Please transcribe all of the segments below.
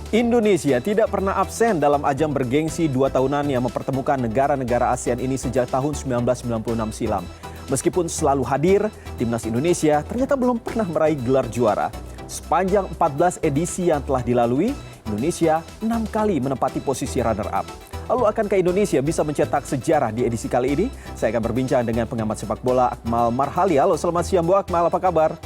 Indonesia tidak pernah absen dalam ajang bergengsi 2 tahunan yang mempertemukan negara-negara ASEAN ini sejak tahun 1996 silam. Meskipun selalu hadir, timnas Indonesia ternyata belum pernah meraih gelar juara. Sepanjang 14 edisi yang telah dilalui, Indonesia 6 kali menempati posisi runner-up. Lalu akankah Indonesia bisa mencetak sejarah di edisi kali ini? Saya akan berbincang dengan pengamat sepak bola Akmal Marhali. Halo, selamat siang Bu Akmal, apa kabar?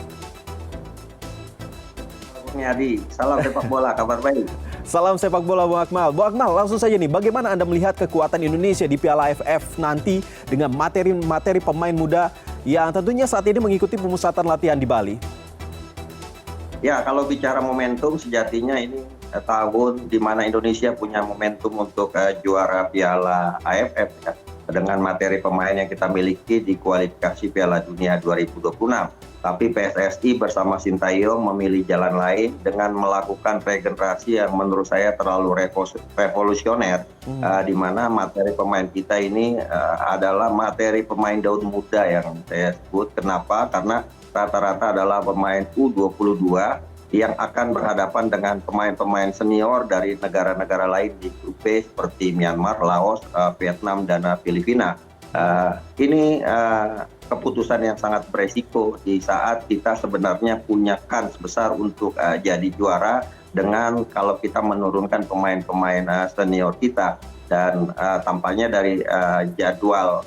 Adi, salam sepak bola, kabar baik. Salam sepak bola Bu Akmal. Bu Akmal, langsung saja nih, bagaimana Anda melihat kekuatan Indonesia di Piala AFF nanti dengan materi pemain muda yang tentunya saat ini mengikuti pemusatan latihan di Bali? Ya, kalau bicara momentum, sejatinya ini tahun di mana Indonesia punya momentum untuk juara Piala AFF ya, dengan materi pemain yang kita miliki di kualifikasi Piala Dunia 2026. Tapi PSSI bersama Sintayong memilih jalan lain dengan melakukan regenerasi yang menurut saya terlalu revolusioner, di mana materi pemain kita ini adalah materi pemain daun muda yang saya sebut. Kenapa? Karena rata-rata adalah pemain U22 yang akan berhadapan dengan pemain-pemain senior dari negara-negara lain di grup B seperti Myanmar, Laos, Vietnam, dan Filipina. Ini keputusan yang sangat beresiko di saat kita sebenarnya punya kans besar untuk jadi juara dengan kalau kita menurunkan pemain-pemain senior kita. Dan tampaknya dari jadwal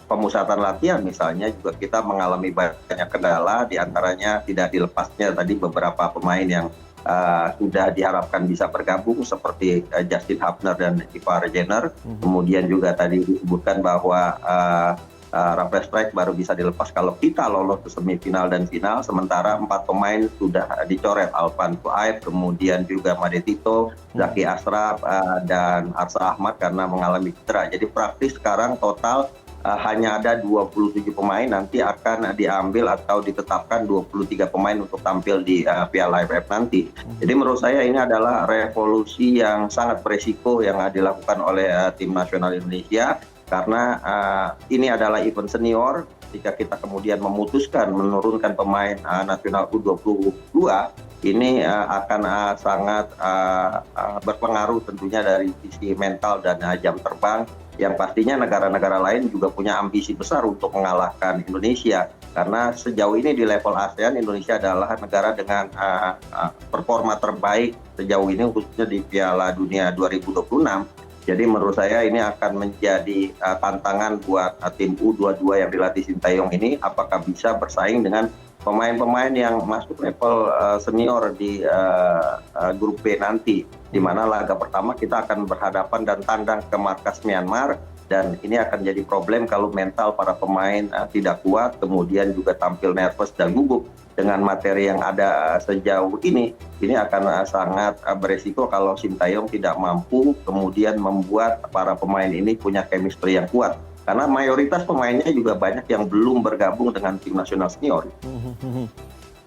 pemusatan latihan misalnya juga kita mengalami banyak kendala, diantaranya tidak dilepasnya tadi beberapa pemain yang sudah diharapkan bisa bergabung seperti Justin Hubner dan Ivar Jenner. Kemudian juga tadi disebutkan bahwa Rafael Strike baru bisa dilepas kalau kita lolos ke semifinal dan final, sementara 4 pemain sudah dicoret, Alvan Fuaid, kemudian juga Made Tito, Zaki Ashraf, dan Arsa Ahmad karena mengalami cedera. Jadi praktis sekarang total hanya ada 27 pemain, nanti akan diambil atau ditetapkan 23 pemain untuk tampil di Piala AFF nanti. Jadi menurut saya ini adalah revolusi yang sangat beresiko yang dilakukan oleh tim nasional Indonesia, karena ini adalah event senior. Jika kita kemudian memutuskan menurunkan pemain nasional U22, ini akan sangat berpengaruh tentunya dari sisi mental dan jam terbang, yang pastinya negara-negara lain juga punya ambisi besar untuk mengalahkan Indonesia. Karena sejauh ini di level ASEAN, Indonesia adalah negara dengan performa terbaik sejauh ini, khususnya di Piala Dunia 2026. Jadi menurut saya ini akan menjadi tantangan buat tim U22 yang dilatih Sintayong ini, apakah bisa bersaing dengan pemain-pemain yang masuk level senior di grup B nanti, di mana laga pertama kita akan berhadapan dan tandang ke markas Myanmar, dan ini akan jadi problem kalau mental para pemain tidak kuat, kemudian juga tampil nervous dan gugup. Dengan materi yang ada sejauh ini akan sangat beresiko kalau Sintayong tidak mampu kemudian membuat para pemain ini punya chemistry yang kuat. Karena mayoritas pemainnya juga banyak yang belum bergabung dengan tim nasional senior.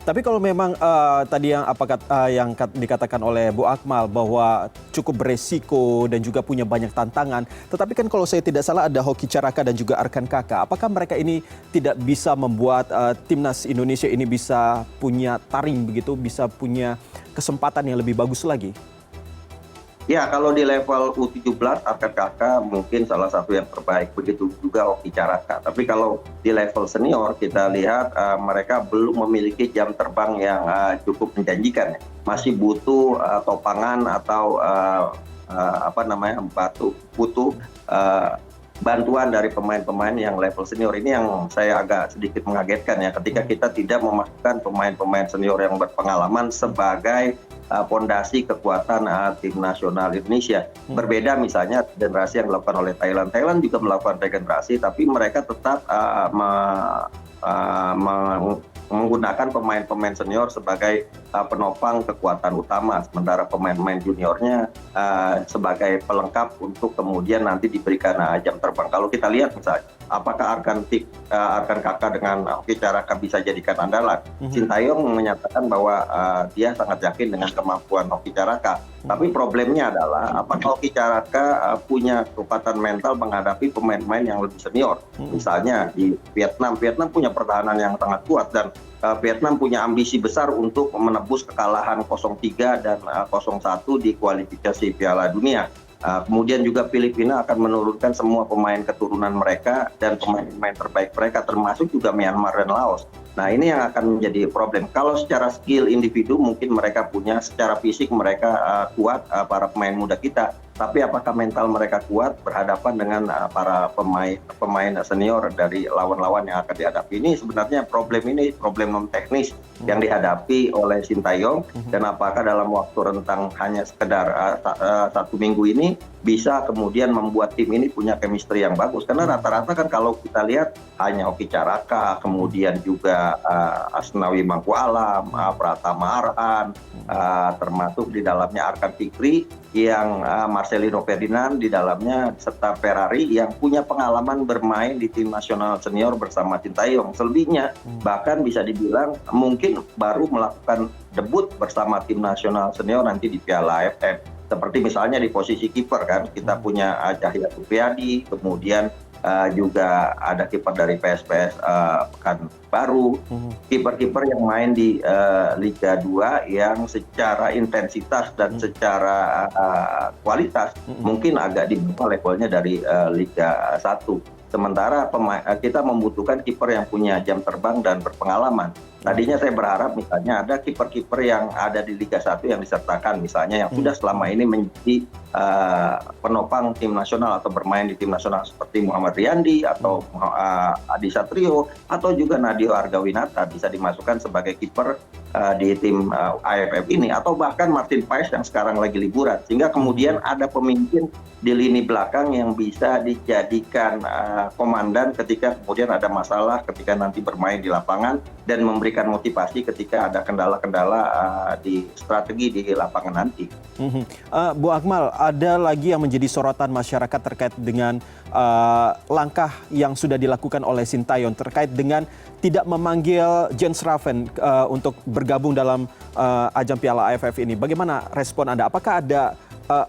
Tapi kalau memang tadi yang dikatakan oleh Bu Akmal bahwa cukup beresiko dan juga punya banyak tantangan, tetapi kan kalau saya tidak salah ada Hoki Caraka dan juga Arkan Kaka. Apakah mereka ini tidak bisa membuat timnas Indonesia ini bisa punya taring begitu, bisa punya kesempatan yang lebih bagus lagi? Ya, kalau di level U17, Arkan Kaka mungkin salah satu yang terbaik, begitu juga Hoki Caraka. Tapi kalau di level senior, kita lihat mereka belum memiliki jam terbang yang cukup menjanjikan. Masih butuh topangan atau butuh bantuan dari pemain-pemain yang level senior. Ini yang saya agak sedikit mengagetkan ya, ketika kita tidak memasukkan pemain-pemain senior yang berpengalaman sebagai pondasi kekuatan tim nasional Indonesia. Berbeda misalnya generasi yang dilakukan oleh Thailand. Thailand juga melakukan regenerasi, tapi mereka tetap menggunakan pemain-pemain senior sebagai penopang kekuatan utama, sementara pemain-pemain juniornya sebagai pelengkap untuk kemudian nanti diberikan jam terbang. Kalau kita lihat misalnya apakah Arkan Kakak dengan Hoki Caraka bisa jadikan andalan. Sintayong menyatakan bahwa dia sangat yakin dengan kemampuan Hoki Caraka. Tapi problemnya adalah apakah Hoki Caraka punya kekuatan mental menghadapi pemain-pemain yang lebih senior. Misalnya di Vietnam punya pertahanan yang sangat kuat dan Vietnam punya ambisi besar untuk menebus kekalahan 0-3 dan 0-1 di kualifikasi Piala Dunia. Kemudian juga Filipina akan menurunkan semua pemain keturunan mereka dan pemain-pemain terbaik mereka termasuk juga Myanmar dan Laos. Nah ini yang akan menjadi problem. Kalau secara skill individu mungkin mereka punya, secara fisik mereka kuat para pemain muda kita. Tapi apakah mental mereka kuat berhadapan dengan para pemain senior dari lawan-lawan yang akan dihadapi? Ini sebenarnya problem non teknis yang dihadapi oleh Sintayong, dan apakah dalam waktu rentang hanya sekedar 1 minggu ini bisa kemudian membuat tim ini punya chemistry yang bagus. Karena rata-rata kan kalau kita lihat hanya Hoki Caraka, kemudian juga Asnawi Mangkualam, Pratama Arhan, termasuk di dalamnya Arkan Fikri, yang Marcelino Ferdinand di dalamnya, serta Ferrari yang punya pengalaman bermain di tim nasional senior bersama Sintayong. Selebihnya bahkan bisa dibilang mungkin baru melakukan debut bersama tim nasional senior nanti di Piala AFF. Seperti misalnya di posisi kiper kan, kita punya Cahya Supriyadi, kemudian juga ada kiper dari PSPS Pekanbaru, kiper-kiper yang main di Liga 2 yang secara intensitas dan secara kualitas mungkin agak di bawah levelnya dari Liga 1. Sementara kita membutuhkan kiper yang punya jam terbang dan berpengalaman. Tadinya saya berharap misalnya ada kiper-kiper yang ada di Liga 1 yang disertakan, misalnya yang sudah selama ini menjadi penopang tim nasional atau bermain di tim nasional seperti Muhammad Riyandi atau Adi Satrio atau juga Nadeo Argawinata bisa dimasukkan sebagai kiper di tim AFF ini, atau bahkan Martin Paes yang sekarang lagi liburan, sehingga kemudian ada pemimpin di lini belakang yang bisa dijadikan komandan ketika kemudian ada masalah ketika nanti bermain di lapangan dan memberikan motivasi ketika ada kendala-kendala di strategi di lapangan nanti. Bu Akmal, ada lagi yang menjadi sorotan masyarakat terkait dengan langkah yang sudah dilakukan oleh Sintayong terkait dengan tidak memanggil Jens Raven untuk bergabung dalam ajang Piala AFF ini. Bagaimana respon Anda? Apakah ada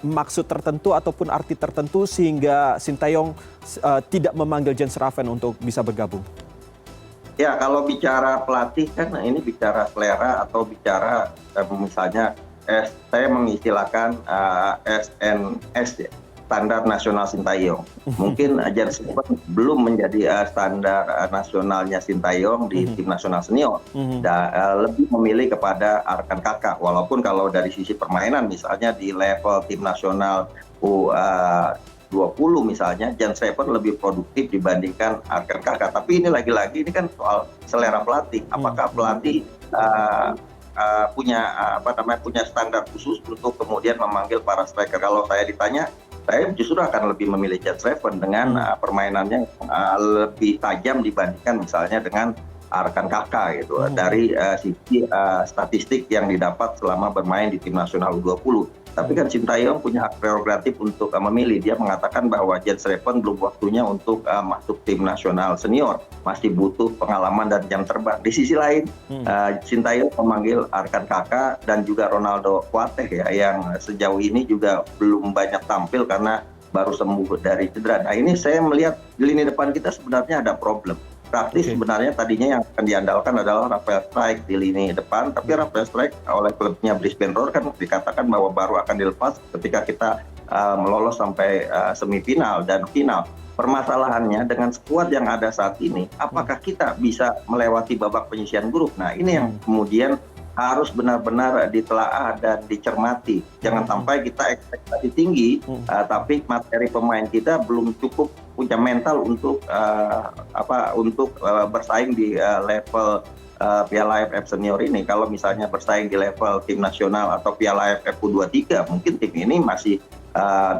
maksud tertentu ataupun arti tertentu sehingga Sintayong tidak memanggil Jens Raven untuk bisa bergabung? Ya, kalau bicara pelatih kan ini bicara selera atau bicara misalnya saya mengistilahkan SNS, standar nasional Sintayong. Mungkin Jens Raven belum menjadi standar nasionalnya Sintayong di tim nasional senior. Lebih memilih kepada Arkan Kakak. Walaupun kalau dari sisi permainan misalnya di level tim nasional U20 misalnya, Jens Raven lebih produktif dibandingkan Arkan Kakak. Tapi ini lagi-lagi ini kan soal selera pelatih. Apakah pelatih punya standar khusus untuk kemudian memanggil para striker? Kalau saya ditanya, saya justru akan lebih memilih Jens Raven dengan permainannya lebih tajam dibandingkan misalnya dengan Arkan Kakak gitu. Dari sisi statistik yang didapat selama bermain di tim nasional U20. Tapi kan Sintayong punya hak prerogatif untuk memilih. Dia mengatakan bahwa Jens Raven belum waktunya untuk masuk tim nasional senior, masih butuh pengalaman dan jam terbang. Di sisi lain, Sintayong memanggil Arkan Kakak dan juga Ronaldo Kuateh ya, yang sejauh ini juga belum banyak tampil karena baru sembuh dari cedera. Nah ini saya melihat di lini depan kita sebenarnya ada problem. Praktis sebenarnya tadinya yang akan diandalkan adalah Rafael Struijk di lini depan, tapi Rafael Struijk oleh klubnya Brisbane Roar kan dikatakan bahwa baru akan dilepas ketika kita melolos sampai semifinal dan final. Permasalahannya dengan skuad yang ada saat ini, apakah kita bisa melewati babak penyisihan grup? Nah ini yang kemudian harus benar-benar ditelaah dan dicermati. Jangan sampai kita ekspektasi tinggi, tapi materi pemain kita belum cukup punya mental untuk bersaing di level Piala AFF senior ini. Kalau misalnya bersaing di level tim nasional atau Piala AFF U23, mungkin tim ini masih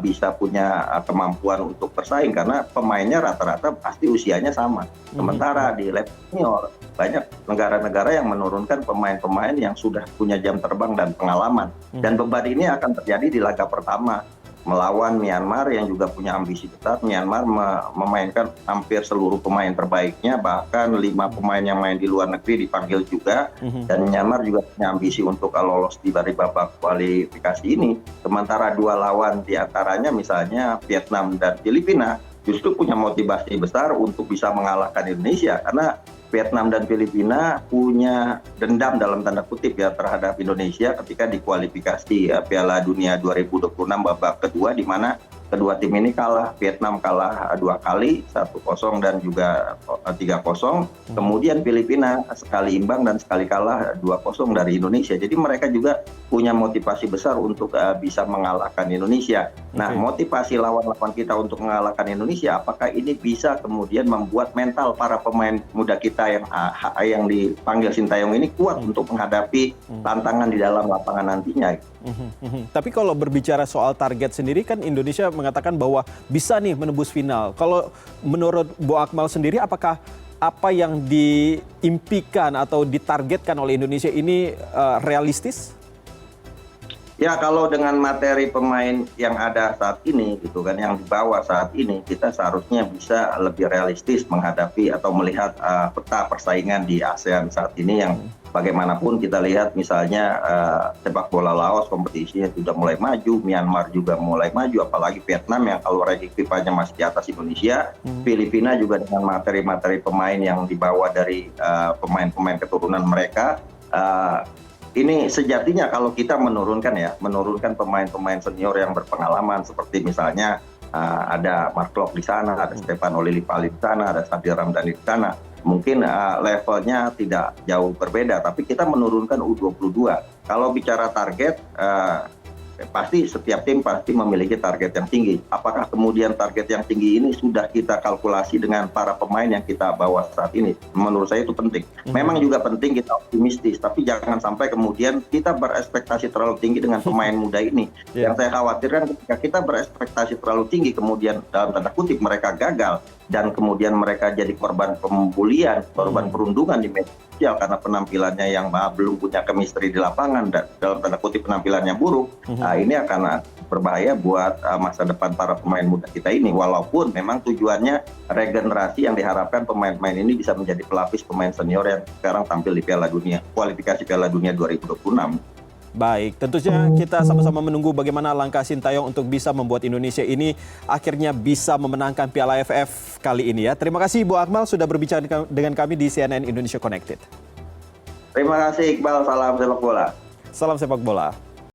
bisa punya kemampuan untuk bersaing karena pemainnya rata-rata pasti usianya sama. Sementara di level senior banyak negara-negara yang menurunkan pemain-pemain yang sudah punya jam terbang dan pengalaman. Dan beban ini akan terjadi di laga pertama melawan Myanmar yang juga punya ambisi besar. Myanmar memainkan hampir seluruh pemain terbaiknya, bahkan 5 pemain yang main di luar negeri dipanggil juga. Dan Myanmar juga punya ambisi untuk lolos dari babak kualifikasi ini. Sementara 2 lawan diantaranya misalnya Vietnam dan Filipina justru punya motivasi besar untuk bisa mengalahkan Indonesia, karena Vietnam dan Filipina punya dendam dalam tanda kutip ya terhadap Indonesia ketika dikualifikasi Piala Dunia 2026 babak kedua, di mana kedua tim ini kalah. Vietnam kalah 2 kali, 1-0 dan juga 3-0. Kemudian Filipina sekali imbang dan sekali kalah 2-0 dari Indonesia. Jadi mereka juga punya motivasi besar untuk bisa mengalahkan Indonesia. Nah, motivasi lawan-lawan kita untuk mengalahkan Indonesia, apakah ini bisa kemudian membuat mental para pemain muda kita yang dipanggil Sintayong ini kuat untuk menghadapi tantangan di dalam lapangan nantinya? Tapi kalau berbicara soal target sendiri kan Indonesia mengatakan bahwa bisa nih menembus final. Kalau menurut Bu Akmal sendiri, apakah apa yang diimpikan atau ditargetkan oleh Indonesia ini realistis? Ya, kalau dengan materi pemain yang ada saat ini gitu kan, yang dibawa saat ini, kita seharusnya bisa lebih realistis menghadapi atau melihat peta persaingan di ASEAN saat ini yang bagaimanapun kita lihat misalnya sepak bola Laos kompetisinya sudah mulai maju, Myanmar juga mulai maju, apalagi Vietnam yang kalau ranking FIFA-nya masih di atas Indonesia, Filipina juga dengan materi-materi pemain yang dibawa dari pemain-pemain keturunan mereka. Ini sejatinya kalau kita menurunkan pemain-pemain senior yang berpengalaman seperti misalnya ada Mark Klok di sana, ada Stefano Lillipali di sana, ada Sadil Ramdhani di sana. Mungkin levelnya tidak jauh berbeda, tapi kita menurunkan U22. Kalau bicara target, pasti setiap tim pasti memiliki target yang tinggi. Apakah kemudian target yang tinggi ini sudah kita kalkulasi dengan para pemain yang kita bawa saat ini? Menurut saya itu penting. Memang juga penting kita optimistis, tapi jangan sampai kemudian kita berekspektasi terlalu tinggi dengan pemain muda ini. Yang saya khawatirkan ketika kita berekspektasi terlalu tinggi, kemudian dalam tanda kutip mereka gagal, dan kemudian mereka jadi korban pembulian, korban perundungan di media sosial karena penampilannya yang belum punya chemistry di lapangan dan dalam tanda kutip penampilannya buruk. Ini akan berbahaya buat masa depan para pemain muda kita ini. Walaupun memang tujuannya regenerasi yang diharapkan pemain-pemain ini bisa menjadi pelapis pemain senior yang sekarang tampil di Piala Dunia, kualifikasi Piala Dunia 2026. Baik, tentunya kita sama-sama menunggu bagaimana langkah Sintayong untuk bisa membuat Indonesia ini akhirnya bisa memenangkan Piala AFF kali ini ya. Terima kasih Bu Akmal sudah berbicara dengan kami di CNN Indonesia Connected. Terima kasih Iqbal, salam sepak bola. Salam sepak bola.